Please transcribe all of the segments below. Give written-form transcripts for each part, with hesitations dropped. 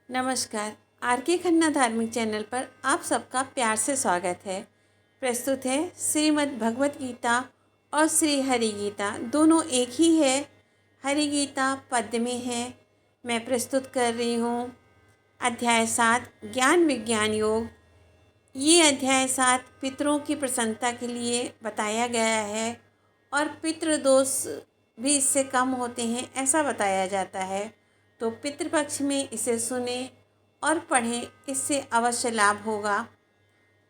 नमस्कार। आर के खन्ना धार्मिक चैनल पर आप सबका प्यार से स्वागत है। प्रस्तुत है श्रीमद् भगवत गीता और श्री हरि गीता, दोनों एक ही है। हरि गीता पद्य में है। मैं प्रस्तुत कर रही हूँ अध्याय 7 ज्ञान विज्ञान योग। ये अध्याय 7 पितरों की प्रसन्नता के लिए बताया गया है और पितृदोष भी इससे कम होते हैं ऐसा बताया जाता है। तो पितृपक्ष में इसे सुने और पढ़ें, इससे अवश्य लाभ होगा।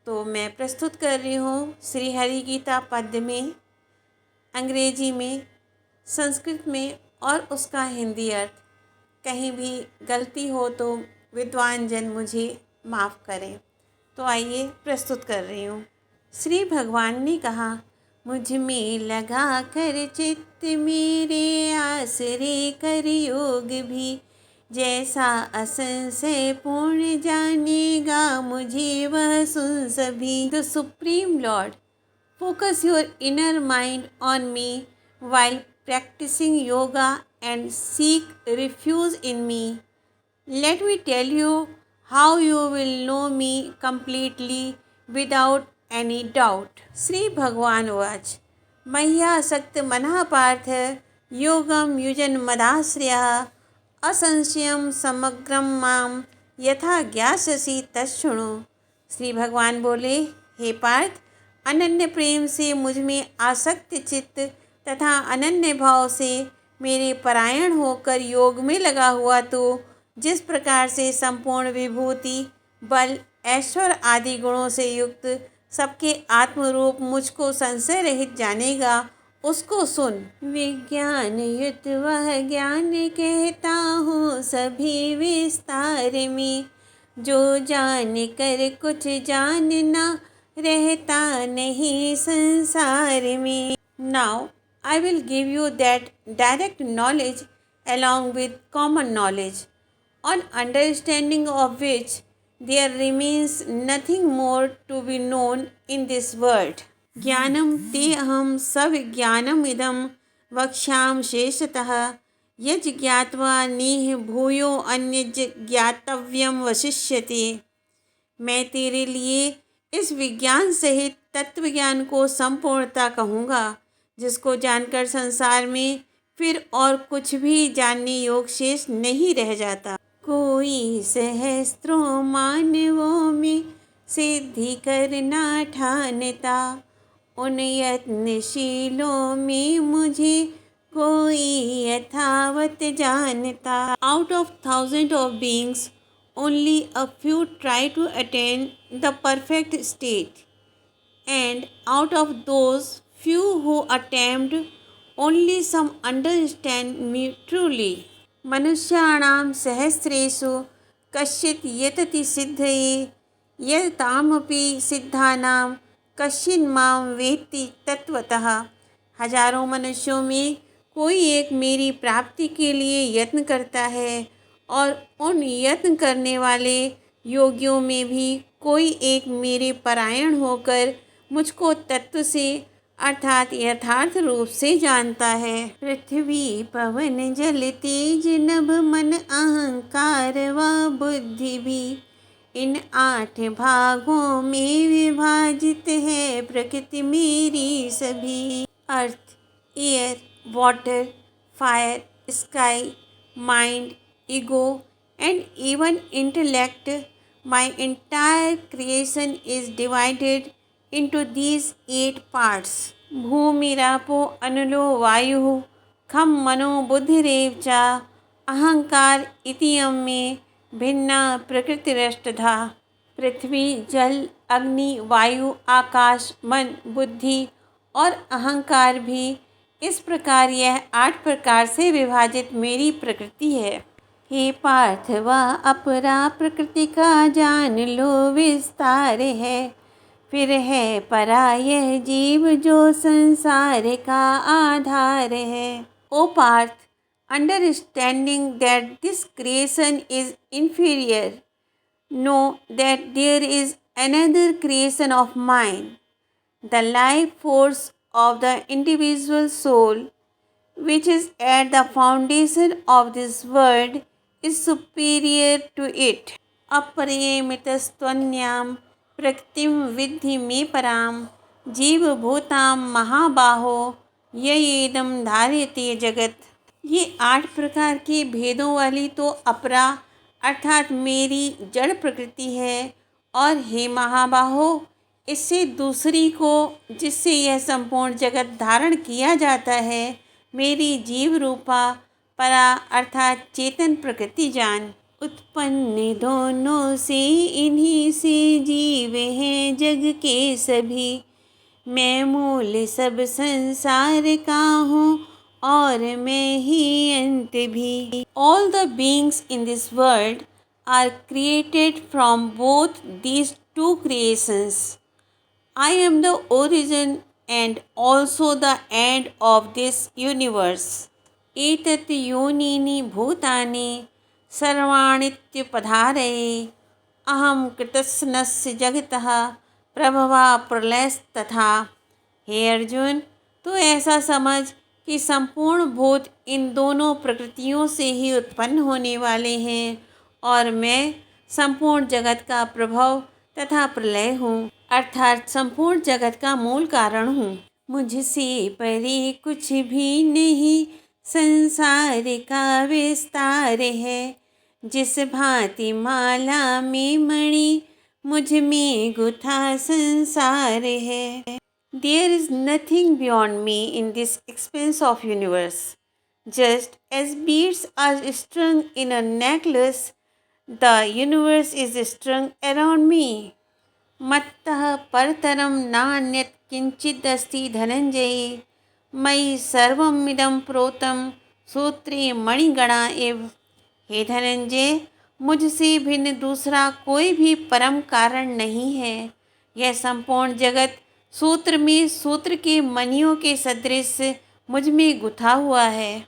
तो मैं प्रस्तुत कर रही हूँ श्री हरि गीता पद्य में, अंग्रेजी में, संस्कृत में और उसका हिंदी अर्थ। कहीं भी गलती हो तो विद्वान जन मुझे माफ़ करें। तो आइए प्रस्तुत कर रही हूँ। श्री भगवान ने कहा, मुझ में लगा कर चित्त मेरे आसरे कर योग भी, जैसा असंशय पूर्ण जानेगा मुझे वह सुन सभी। The supreme Lord, focus your inner mind on me while practicing yoga and seek refuge in me. Let me tell you how you will know me completely without any doubt. Shri भगवान उवाच, मय्यासक्त मनः पार्थ योगम युजन मदाश्रयः असंशयम समग्रम माम यथा ज्ञास्यसि तच्छृणु। श्री भगवान बोले, हे पार्थ, अनन्य प्रेम से मुझ में आसक्त चित्त तथा अनन्य भाव से मेरे परायण होकर योग में लगा हुआ तो जिस प्रकार से संपूर्ण विभूति, बल, ऐश्वर्य आदि गुणों से युक्त सबके आत्मरूप मुझको संशय रहित जानेगा, उसको सुन। विज्ञान युक्त वह ज्ञान कहता हूँ सभी विस्तार में, जो जान कर कुछ जानना रहता नहीं संसार में। Now I will give you that direct knowledge along with common knowledge, on understanding of which there remains nothing more to be known in this world. ज्ञानम ते अहम सविज्ञानम इदम वक्ष्याम शेषतः, यज् ज्ञात्वा नेह भूयो अन्य ज्ञातव्यम वशिष्यते। मैं तेरे लिए इस विज्ञान सहित तत्व ज्ञान को संपूर्णता कहूँगा, जिसको जानकर संसार में फिर और कुछ भी जानने योग शेष नहीं रह जाता। कोई सहस्त्रों मानवों में सिद्धि करना ठानता, उन यत्नशीलों में मुझे कोई यथावत जानता। Out of thousand of beings only a few try to attain the perfect state, and out of those few who attempt, only some understand me truly. मनुष्याणां सहस्रेषु कश्चित् यतति सिद्धये, यतामपि सिद्धानां कश्चिन् मां वेत्ति तत्वतः। हजारों मनुष्यों में कोई एक मेरी प्राप्ति के लिए यत्न करता है, और उन यत्न करने वाले योगियों में भी कोई एक मेरे परायण होकर मुझको तत्व से अर्थात यथार्थ रूप से जानता है। पृथ्वी, पवन, जल, तेज, नभ, मन, अहंकार व बुद्धि भी इन 8 भागों में विभाजित है प्रकृति मेरी सभी। Earth, air, water, fire, sky, mind, ego and even intellect, my entire creation is divided into these 8 parts. भूमिरापो अनलो वायुः खम मनो बुद्धिरेव च, अहंकार इतियं में भिन्ना प्रकृतिरष्टधा। पृथ्वी, जल, अग्नि, वायु, आकाश, मन, बुद्धि और अहंकार भी इस प्रकार यह 8 प्रकार से विभाजित मेरी प्रकृति है। हे पार्थ, वह अपरा प्रकृति का जान लो विस्तार है, फिर है परा यह जीव जो संसार का आधार है। ओ Partha, understanding that this creation is inferior, know that there is another creation of mine. The life force of the individual soul, which is at the foundation of this world, is superior to it. अपरिमितस्त्वन्यां प्रकृतिं विद्धि मे परां जीवभूतां महाबाहो ययेदं धार्यते जगत। ये 8 प्रकार के भेदों वाली तो अपरा अर्थात मेरी जड़ प्रकृति है, और हे महाबाहो, इससे दूसरी को जिससे यह संपूर्ण जगत धारण किया जाता है, मेरी जीव रूपा परा अर्थात चेतन प्रकृति जान। उत्पन्न दोनों से इन्हीं से जीव हैं जग के सभी, मैं मूल सब संसार का हूँ और मैं ही अंत भी। All the beings in this world are created from both these two creations. I am the origin and also the end of this universe. एतत् योनीनि भूतानि सर्वाणीत्युपधारये अहं कृतस्नस्य जगतः प्रभवा प्रलयस्तथा। हे अर्जुन, तो ऐसा समझ कि संपूर्ण भूत इन दोनों प्रकृतियों से ही उत्पन्न होने वाले हैं, और मैं संपूर्ण जगत का प्रभव तथा प्रलय हूँ, अर्थात संपूर्ण जगत का मूल कारण हूँ। मुझसे परे कुछ भी नहीं संसार का विस्तार है, जिस भांति माला में मणि मुझ में गुथा संसार है। There is nothing beyond me in this expanse of universe. Just as beads are strung in a necklace, the universe is strung around me. मत्तः परतरं नान्यत् किंचिदस्ति धनंजय, मयि सर्वमिदं प्रोतं सूत्रे मणिगणा एव। हे धनंजय, मुझसे भिन्न दूसरा कोई भी परम कारण नहीं है। यह संपूर्ण जगत सूत्र में सूत्र के मणियों के सदृश मुझ में गुथा हुआ है।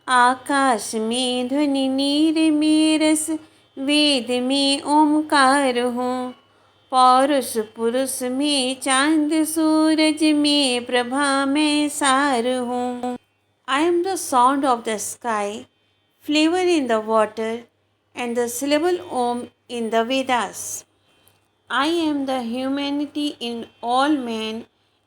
आकाश में ध्वनि, नीर में रस, वेद में ओमकार हूँ, पौरुष पुरुष में चांद, सूरज में प्रभा मैं सार हूँ। I am the sound of the sky, flavor in the water, and the syllable Om in the Vedas. I am the humanity in all men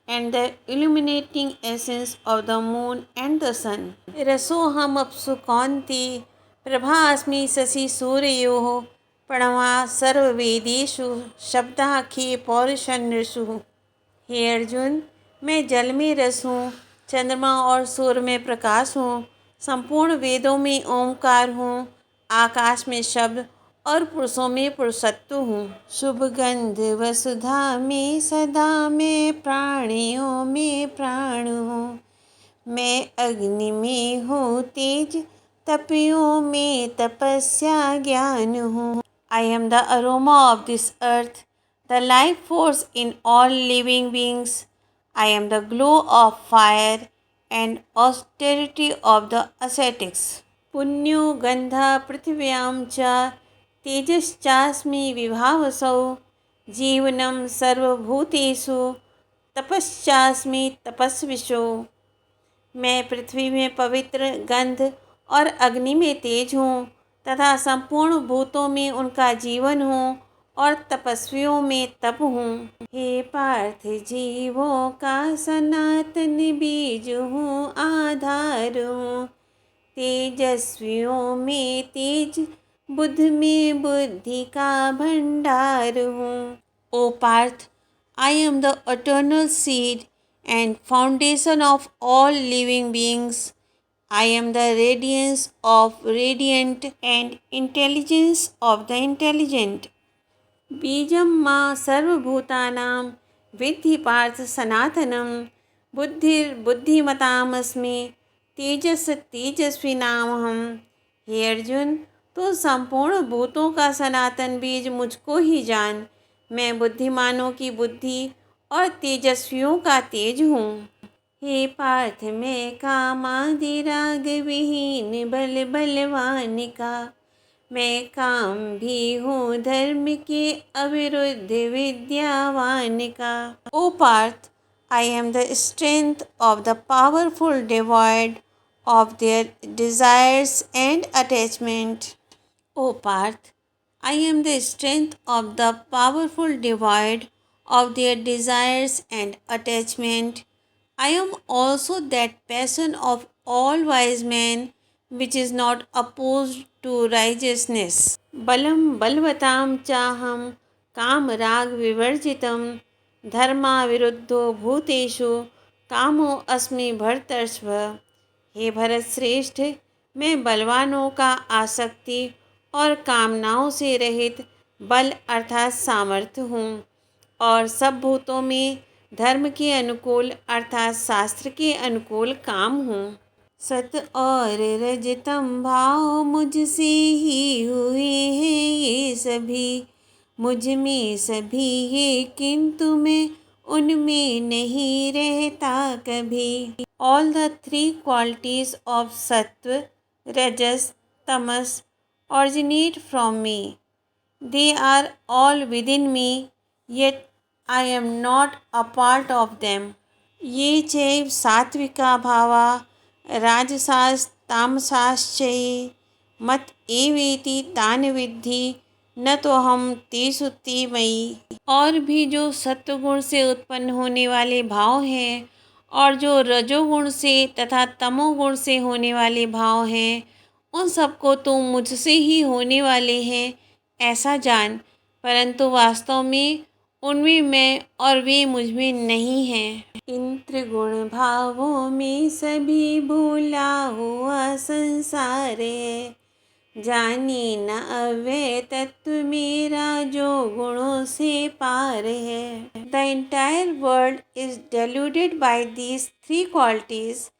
and the illuminating essence of the moon and the sun. रसोहम अप्सु कौन्ते प्रभास्मि Shashi सूर्योः, प्रणवा सर्ववेदेषु शब्दाखे पौरुषन्नृषु। हे अर्जुन, मैं जल में रस हूँ, चंद्रमा और सूर्य में प्रकाश हूँ, संपूर्ण वेदों में ओंकार हूँ, आकाश में शब्द और पुरुषों में पुरुषत्व हूँ। शुभ गंध वसुधा में सदा मैं प्राणियों में प्राण हूँ, मैं अग्नि में हूँ तेज, तपियों में तपस्या ज्ञान हूँ। I am the aroma of this earth, the life force in all living beings. I am the glow of fire and austerity of the ascetics. पुण्यो गंधा पृथिव्यां च तेजश्चास्मि विभावसौ, जीवनं सर्वभूतेषु तपश्चास्मि तपस्विषु। मैं पृथ्वी में पवित्र, गंध और अग्नि में तेज हूँ तथा संपूर्ण भूतों में उनका जीवन हूँ और तपस्वियों में तप हूँ। हे पार्थ, जीवों का सनातन बीज हूँ, आधार हूँ, तेजस्वियों में तेज, बुद्ध में बुद्धि का भंडार हूँ। ओ Partha, I am the eternal seed and foundation of all living beings. I am the radiance of radiant and intelligence of the intelligent. बीजं मां सर्वभूतानां विद्धि पार्थ सनातनं, बुद्धिर्बुद्धिमतामस्मि, तेजस तेजस्विनामहं। हे अर्जुन, तो संपूर्ण भूतों का सनातन बीज मुझको ही जान। मैं बुद्धिमानों की बुद्धि और तेजस्वियों का तेज हूँ। हे पार्थ, मैं कामादि राग विहीन बल बलवान का, मैं काम भी हूँ धर्म के अविरुद्ध विद्यावान का। ओ Partha, I am the strength of the powerful devoid of their desires and attachment. O Parth, I am the strength of the powerful devoid of their desires and attachment. I am also that passion of all wise men which is not opposed to righteousness. Balam balvatam chaham काम राग विवर्जितम धर्मा विरुद्धो भूतेषु कामो अस्मि भरतर्षभ। हे भरत श्रेष्ठ, मैं बलवानों का आसक्ति और कामनाओं से रहित बल अर्थात सामर्थ्य हूँ और सब भूतों में धर्म के अनुकूल अर्थात शास्त्र के अनुकूल काम हूँ। सत और रजतम भाव मुझसे ही हुए हैं ये सभी, मुझ में सभी ये किंतु मैं उनमें नहीं रहता कभी। All the three qualities of Sattva, Rajas, Tamas originate from me. They are all within me, yet I am not a part of them. ये चैव सात्विका भावा राजसास् तामसाश्चये मत एवेति तान विद्धि न तो हम तेषु ते मयि। और भी जो सत्वगुण से उत्पन्न होने वाले भाव हैं और जो रजोगुण से तथा तमोगुण से होने वाले भाव हैं, उन सबको तो मुझसे ही होने वाले हैं ऐसा जान, परंतु वास्तव में उनमें मैं और वे मुझ में नहीं हैं। इन त्रिगुण भावों में सभी भूला हुआ संसार है, जानी न अव्यय तत्व मेरा जो गुणों से पार है। The entire world is deluded by these three qualities,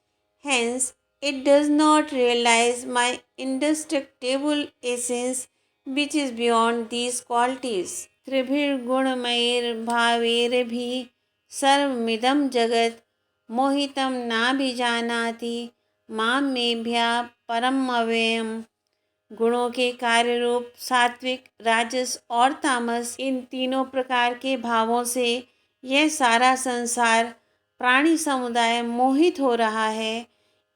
hence it does not realize my indestructible essence which is beyond these qualities. त्रिभिर्गुणमयैर्भावैरभि सर्वमिदं जगत् मोहितं नाभिजानाति मां मेभ्यः परम अव्ययम्। गुणों के कार्य रूप सात्विक, राजस और तामस, इन तीनों प्रकार के भावों से यह सारा संसार प्राणी समुदाय मोहित हो रहा है।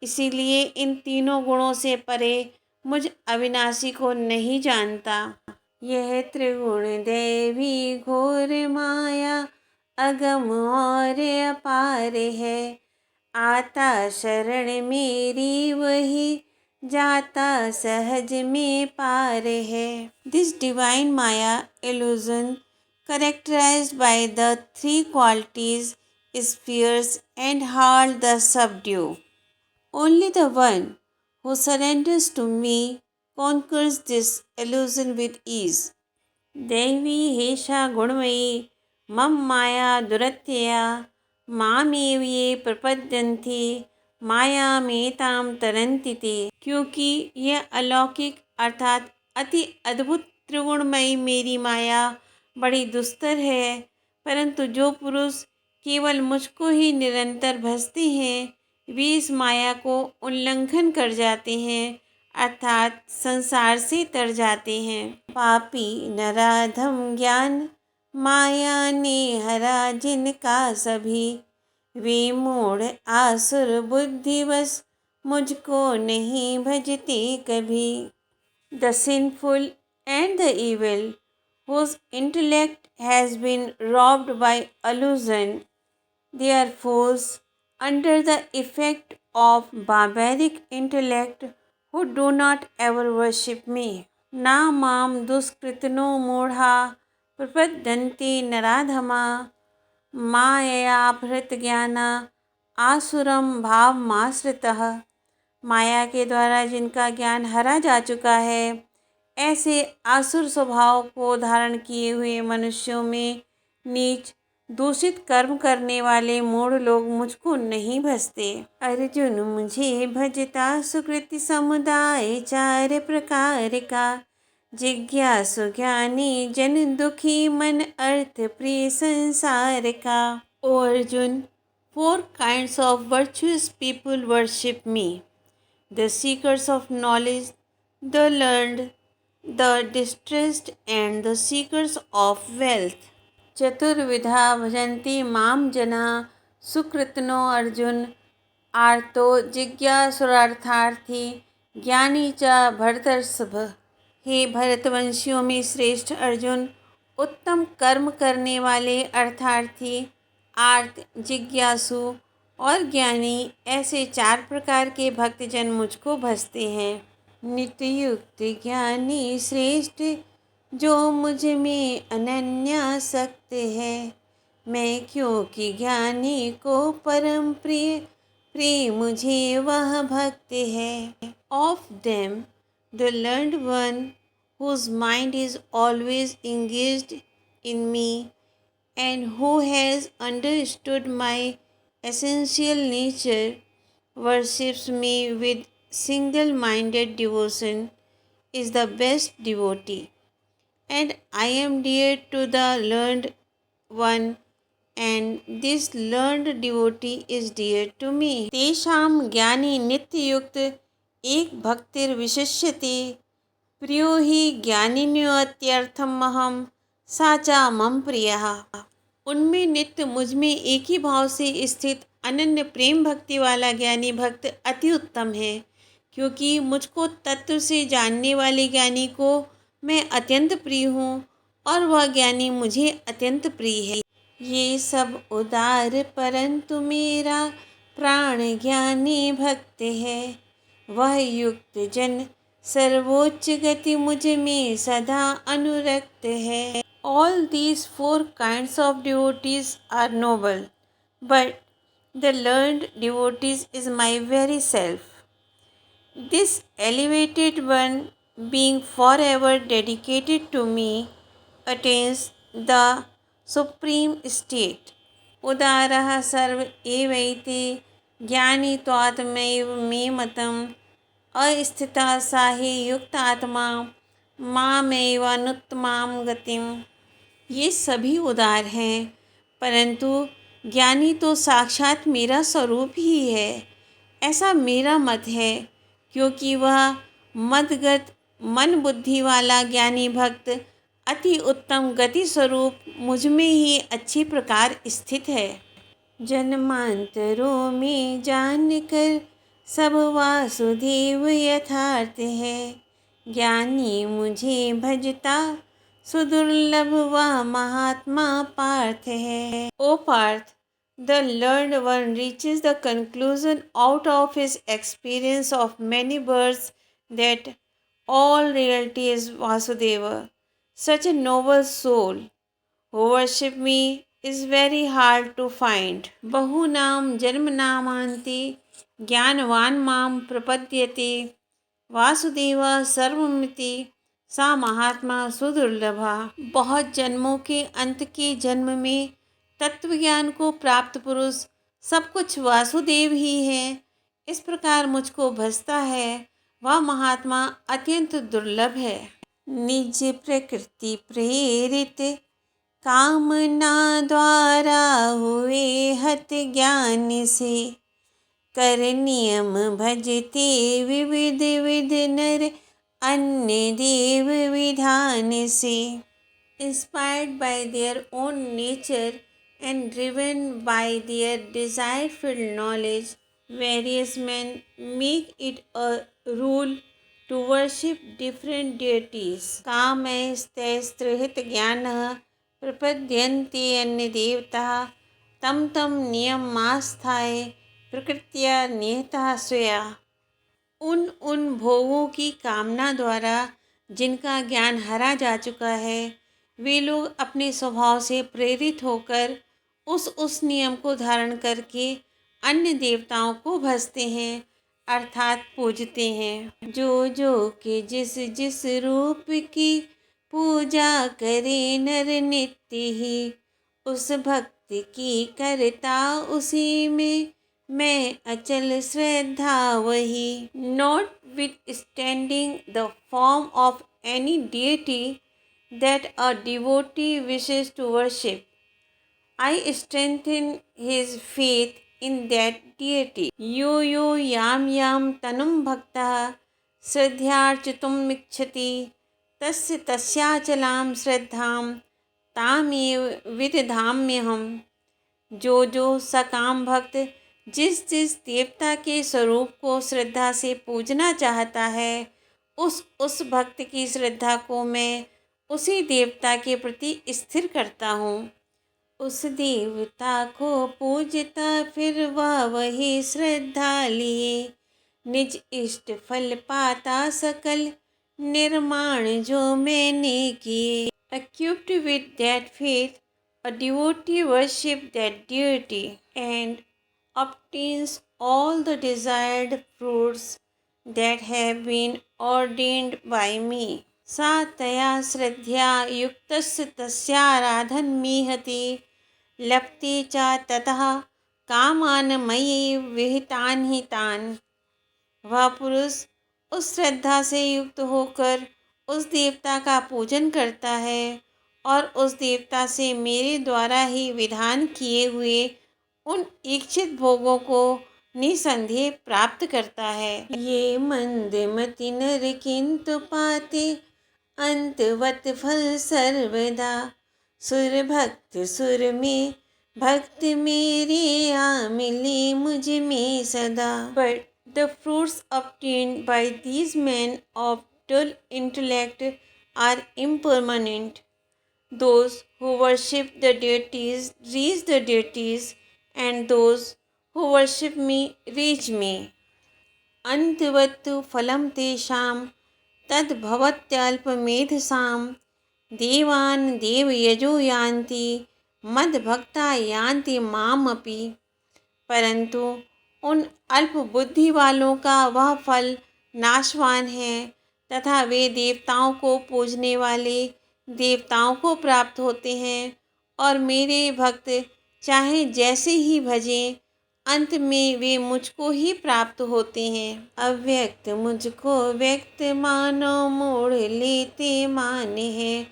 इसीलिए इन तीनों गुणों से परे मुझ अविनाशी को नहीं जानता। यह त्रिगुण दैवी घोर माया अगम और अपार है, आता शरण मेरी वही जाता सहज में पार है। This divine Maya illusion characterized by the three qualities is fierce and hard to subdue. Only the one who surrenders to me conquers this illusion with ease. दैवी हेषा गुणमयी मम माया दुरत्यया मामेव ये प्रपद्यन्ति माया में ताम तरन्ति ते। क्योंकि यह अलौकिक अर्थात अति अद्भुत त्रिगुणमयी मेरी माया बड़ी दुस्तर है, परंतु जो पुरुष केवल मुझको ही निरंतर भजते हैं वे इस माया को उल्लंघन कर जाते हैं अर्थात संसार से तर जाते हैं। पापी नराधम ज्ञान माया ने हरा जिनका सभी, वे मूढ़ आसुर बुद्धिवश मुझको नहीं भजते कभी। The sinful and the evil whose intellect has been robbed by illusion, they are fools under the effect of barbaric intellect who do not ever worship me. ना माम दुष्कृतनो मूढ़ा प्रपद्यन्ते नराधमा माययाभृत ज्ञाना आसुरम भावमाश्रितः। माया के द्वारा जिनका ज्ञान हरा जा चुका है, ऐसे आसुर स्वभाव को धारण किए हुए मनुष्यों में नीच दूषित कर्म करने वाले मूढ़ लोग मुझको नहीं भजते। अर्जुन मुझे भजता सुकृति समुदाय चार प्रकार का, जिज्ञासु ज्ञानी जन दुखी मन अर्थ प्रिय संसार का। ओ Arjun, 4 kinds of virtuous people worship me: the seekers of knowledge, the learned, the distressed, and the seekers of wealth. चतुर्विधा भजन्ति माम जना सुकृतनो अर्जुन, आर्तो जिज्ञासुरार्थार्थी ज्ञानी च भरतर्षभ। हे भरतवंशियों में श्रेष्ठ अर्जुन, उत्तम कर्म करने वाले अर्थार्थी, आर्त, जिज्ञासु और ज्ञानी, ऐसे 4 प्रकार के भक्तजन मुझको भजते हैं। नित्य युक्त ज्ञानी श्रेष्ठ, जो मुझ में अनन्यासक्त है, मैं क्योंकि ज्ञानी को परम प्रिय, प्रिय मुझे वह भक्त है। Of them the learned one, whose mind is always engaged in me, and who has understood my essential nature, worships me with single-minded devotion, is the best devotee. And I am dear to the learned one, and this learned devotee is dear to me. तेषां ज्ञानी नित्ययुक्त एक भक्तिर्विशिष्यते, प्रियो हि ज्ञानिन्योत्यर्थमहं सा च मम प्रियः। उनमें नित्य मुझ में एक ही भाव से स्थित अनन्य प्रेम भक्ति वाला ज्ञानी भक्त अति उत्तम है, क्योंकि मुझको तत्व से जानने वाले ज्ञानी को मैं अत्यंत प्रिय हूँ और वह ज्ञानी मुझे अत्यंत प्रिय है। ये सब उदार परंतु मेरा प्राण ज्ञानी भक्त है, वह युक्त जन सर्वोच्च गति मुझ में सदा अनुरक्त है। All these 4 kinds of devotees are noble, but the learned devotees is my very self. This elevated one, being forever dedicated to me, attains the supreme state. उदारः सर्व एवैते ज्ञानी त्वात्मैव मे मतम्, अस्थितः सा हि युक्तात्मा मामेवानुत्तमां गतिम्। ये सभी उदार हैं, परंतु ज्ञानी तो साक्षात मेरा स्वरूप ही है, ऐसा मेरा मत है, क्योंकि वह मदगत मन बुद्धि वाला ज्ञानी भक्त अति उत्तम गति स्वरूप मुझ में ही अच्छी प्रकार स्थित है। जन्मांतरों में जानकर सब वासुदेव यथार्थ है, ज्ञानी मुझे भजता सुदुर्लभ वह महात्मा पार्थ है। ओ Partha, the learned one reaches the conclusion out of his experience of many births that all reality is Vasudeva. Such a noble soul who worship me is very hard to find. बहुनाम जन्मनामान्ते ज्ञानवान माम प्रपद्यते, वासुदेवा सर्वमिति सा महात्मा सुदुर्लभा। बहुत जन्मों के अंत के जन्म में तत्व ज्ञान को प्राप्त पुरुष सब कुछ वासुदेव ही है, इस प्रकार मुझको भजता है, वह महात्मा अत्यंत दुर्लभ है। निज प्रकृति प्रेरित कामना द्वारा हुए हत ज्ञान से, कर नियम भजते विविध विध नर अन्य देव विधान से। Inspired by their own nature and driven by their desire-filled knowledge, various men make it a rule to worship different deities. कामैस्तैस्त्रिहित ज्ञानः प्रपद्यन्ते अन्य देवताः, तम तम नियमास्थाय प्रकृत्या नियतः स्वया। उन भोगों की कामना द्वारा जिनका ज्ञान हरा जा चुका है, वे लोग अपने स्वभाव से प्रेरित होकर उस नियम को धारण करके अन्य देवताओं को भजते हैं, अर्थात पूजते हैं। जो के जिस जिस रूप की पूजा करे नर नित्य ही, उस भक्त की करता उसी में मैं अचल श्रद्धा वही। Not withstanding the form of any deity that a devotee wishes to worship, I strengthen his faith in that deity. यो यो याम तनुम भक्तः श्रद्धयार्चितुम् इच्छति, तस्य तस्याचलां श्रद्धां तामेव विदधाम्यहम्। जो सकाम भक्त जिस जिस देवता के स्वरूप को श्रद्धा से पूजना चाहता है, उस भक्त की श्रद्धा को मैं उसी देवता के प्रति स्थिर करता हूँ। उस देवता को पूजता फिर वह वही श्रद्धा लिए, निज इष्ट फल पाता सकल निर्माण जो मैंने किए। Equipped with that faith, a devotee worship that deity and obtains all the desired fruits that have been ordained by me. सा तया श्रद्धया युक्तस्य तस्याराधनमीहते लभते च ततः कामान मयि विहितान् हि तान्। वह पुरुष उस श्रद्धा से युक्त होकर उस देवता का पूजन करता है और उस देवता से मेरे द्वारा ही विधान किए हुए उन इच्छित भोगों को निसंदेह प्राप्त करता है। ये मंदमति नर किंतु पाते अंतवत फल सर्वदा, सुर भक्त सुर में भक्त मेरे आ मिले मुझ में सदा। But the fruits obtained by these men of dull intellect are impermanent. Those who worship the deities reach the deities, and those who worship me reach me. अंतवत्तु फलम तेषां तद्भवत्यल्पमेधसां, देवान् देवयजो यान्ति मद्भक्ता यान्ति मामपि। परंतु उन अल्प बुद्धि वालों का वह फल नाशवान है तथा वे देवताओं को पूजने वाले देवताओं को प्राप्त होते हैं और मेरे भक्त चाहे जैसे ही भजें अंत में वे मुझको ही प्राप्त होते हैं। अव्यक्त मुझको व्यक्त मानो मोड़ लेते माने हैं,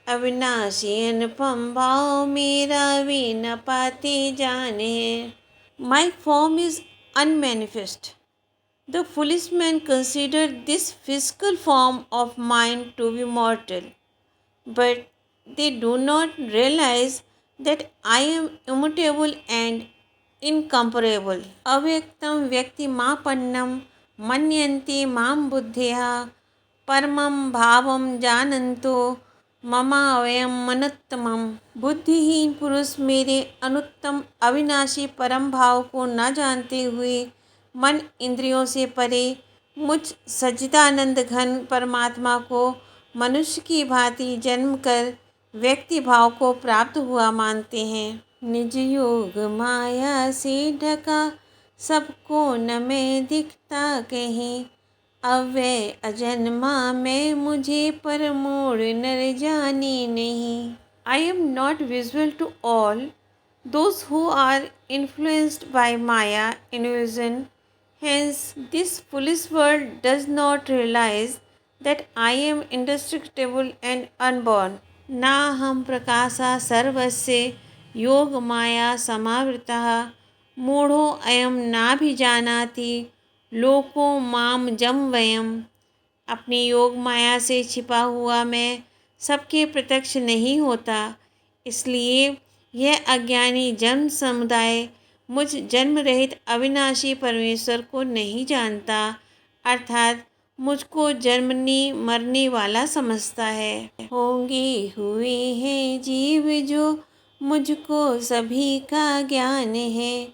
अविनाशी अनुपम भाव मेरा वे न पाते जाने हैं। My form is unmanifest. The foolish men consider this physical form of mine to be mortal, but they do not realize that I am immutable and incomparable. अव्यक्तं व्यक्तिमापन्नं मन्यन्ते मां बुद्धयः, परमं भावं जानन्तो ममावयं मनुत्तमम्। बुद्धिहीन पुरुष मेरे अनुत्तम अविनाशी परम भाव को न जानते हुए मन इंद्रियों से परे मुझ सच्चिदानंद घन परमात्मा को मनुष्य की भांति जन्म कर व्यक्ति भाव को प्राप्त हुआ मानते हैं। निज योग माया से ढका सबको न मैं दिखता कहीं, अव्यय अजन्मा मैं मुझे पर मोड़ नर जाने नहीं। I am not visible to all those who are influenced by Maya illusion. Hence, this foolish world does not realize that I am indestructible and unborn. ना हम प्रकाशा सर्वस्य योग माया समावृतः, मूढ़ो अयम नाभिजानाति लोको माम जम वयम। अपनी योग माया से छिपा हुआ मैं सबके प्रत्यक्ष नहीं होता, इसलिए यह अज्ञानी जन्म समुदाय मुझ जन्म रहित अविनाशी परमेश्वर को नहीं जानता, अर्थात मुझको जन्मने मरने वाला समझता है। होंगे हुए हैं जीव जो मुझको सभी का ज्ञान है,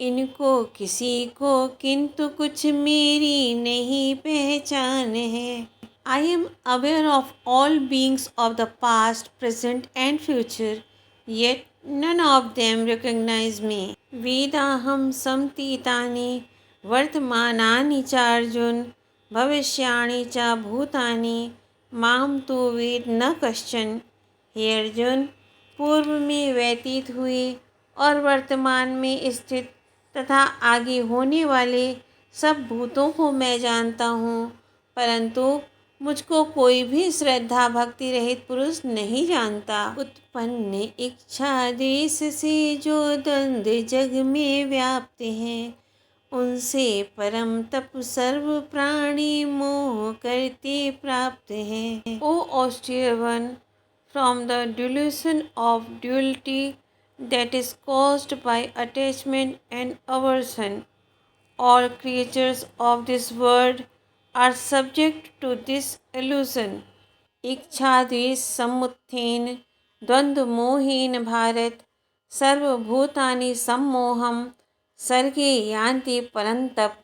इनको किसी को किंतु कुछ मेरी नहीं पहचान है। I am aware of all beings of the past, present and future, yet none of them recognize me. वेदाहं समतीतानि वर्तमानानि च अर्जुन, भविष्याणि च भूतानि माम तु वेद न कश्चन। हे अर्जुन, पूर्व में व्यतीत हुए और वर्तमान में स्थित तथा आगे होने वाले सब भूतों को मैं जानता हूँ, परंतु मुझको कोई भी श्रद्धा भक्ति रहित पुरुष नहीं जानता। उत्पन्न इच्छा देश से जो द्वंद्व जग में व्याप्त हैं, उनसे परम तप सर्व प्राणी मोह करते प्राप्त हैं। ओ austere one, from the delusion of duality that is caused by attachment and aversion, all creatures of this world are subject to this illusion. इच्छाद्वेष समुत्थेन द्वन्द्वमोहेन Bharat सर्वभूतानि सम्मोहम सर्गे यान्ति परन्तप।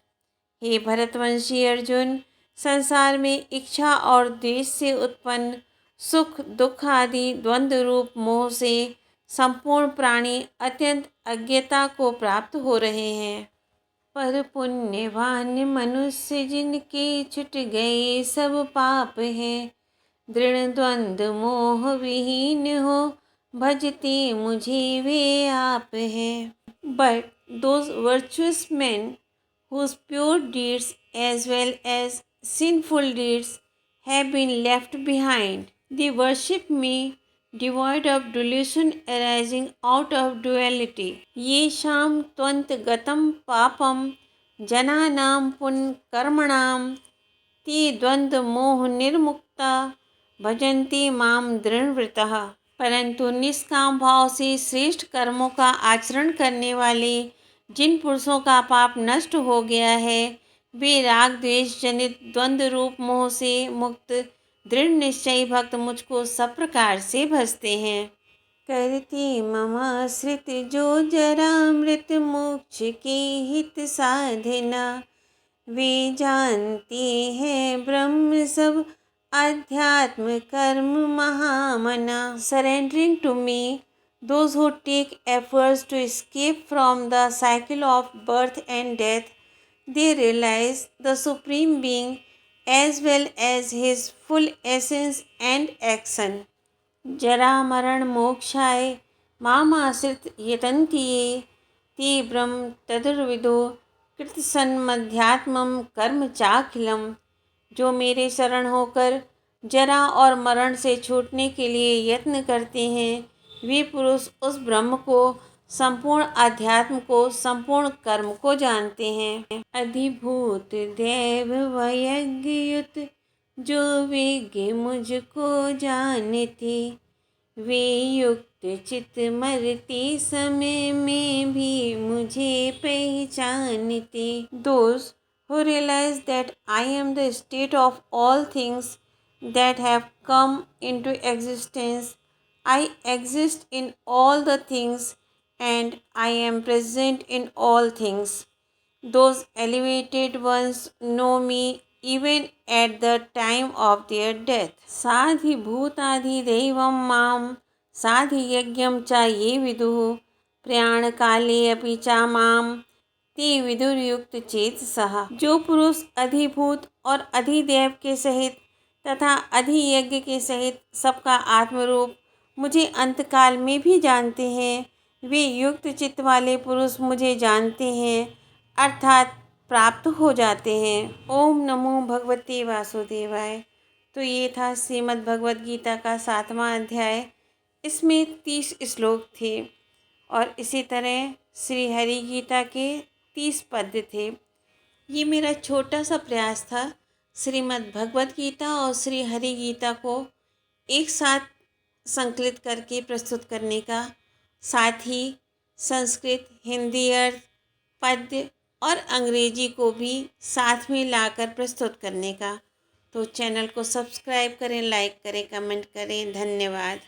हे भरतवंशी अर्जुन, संसार में इच्छा और द्वेष से उत्पन्न सुख दुख आदि द्वंद्व रूप मोह से संपूर्ण प्राणी अत्यंत अज्ञता को प्राप्त हो रहे हैं। पर पुण्यवान मनुष्य जिनके छुट गए सब पाप हैं, दृढ़ द्वंद्व मोह विहीन हो भजते मुझे वे आप हैं। But those virtuous men whose pure deeds as well as sinful deeds have been left behind, they worship me devoid of delusion arising out of duality. ये शाम त्वंत गतम पापम जनानां पुण्य कर्मणाम ते द्वंद्व मोह निर्मुक्ता भजन्ति माम दृढ़व्रतः। परंतु निष्काम भाव से श्रेष्ठ कर्मों का आचरण करने वाले जिन पुरुषों का पाप नष्ट हो गया है, वे राग द्वेष जनित द्वंद्व रूप मोह से मुक्त दृढ़ निश्चयी भक्त मुझको सब प्रकार से भजते हैं। करते मम श्रित जो जरा मृत मोक्ष के हित साधना, वे जानते हैं ब्रह्म सब अध्यात्म कर्म महामना। Surrendering to me, those who take efforts to escape from the cycle of birth and death, they realize the Supreme Being as well as His full essence and action. जरा मरण मोक्षाय मामाश्रित यतन्ति ये, ते ब्रह्म तदुर्विदो कृतसन्मध्यात्मं कर्म चाखिलम। जो मेरे शरण होकर जरा और मरण से छूटने के लिए यत्न करते हैं, वे पुरुष उस ब्रह्म को, संपूर्ण अध्यात्म को, संपूर्ण कर्म को जानते हैं। अधिभूत देव वयज्ञ युत जो विज्ञ मुझको जानते, वे युक्त चित मरते समय में भी मुझे पहचानते। Those who realize that I am the state of all things that have come into existence, I exist in all the things and I am present in all things. Those elevated ones know me even at the time of their death. साधि भूताधि दैवं माम साधि यज्ञं च ये विदुः प्रयाण काले अपि च माम ते विदुर्युक्त चेतसः। जो पुरुष अधिभूत और अधिदेव के सहित तथा अधियज्ञ के सहित सबका आत्मरूप मुझे अंतकाल में भी जानते हैं, वे युक्त चित्त वाले पुरुष मुझे जानते हैं अर्थात प्राप्त हो जाते हैं। ओम नमो भगवते वासुदेवाय। तो ये था श्रीमद् भगवद गीता का 7वां अध्याय। इसमें 30 श्लोक थे और इसी तरह श्री हरि गीता के 30 पद्य थे। ये मेरा छोटा सा प्रयास था श्रीमद् भगवद गीता और श्री हरि गीता को एक साथ संकलित करके प्रस्तुत करने का, साथ ही संस्कृत, हिंदी अर्थ, पद्य और अंग्रेजी को भी साथ में लाकर प्रस्तुत करने का। तो चैनल को सब्सक्राइब करें, लाइक करें, कमेंट करें। धन्यवाद।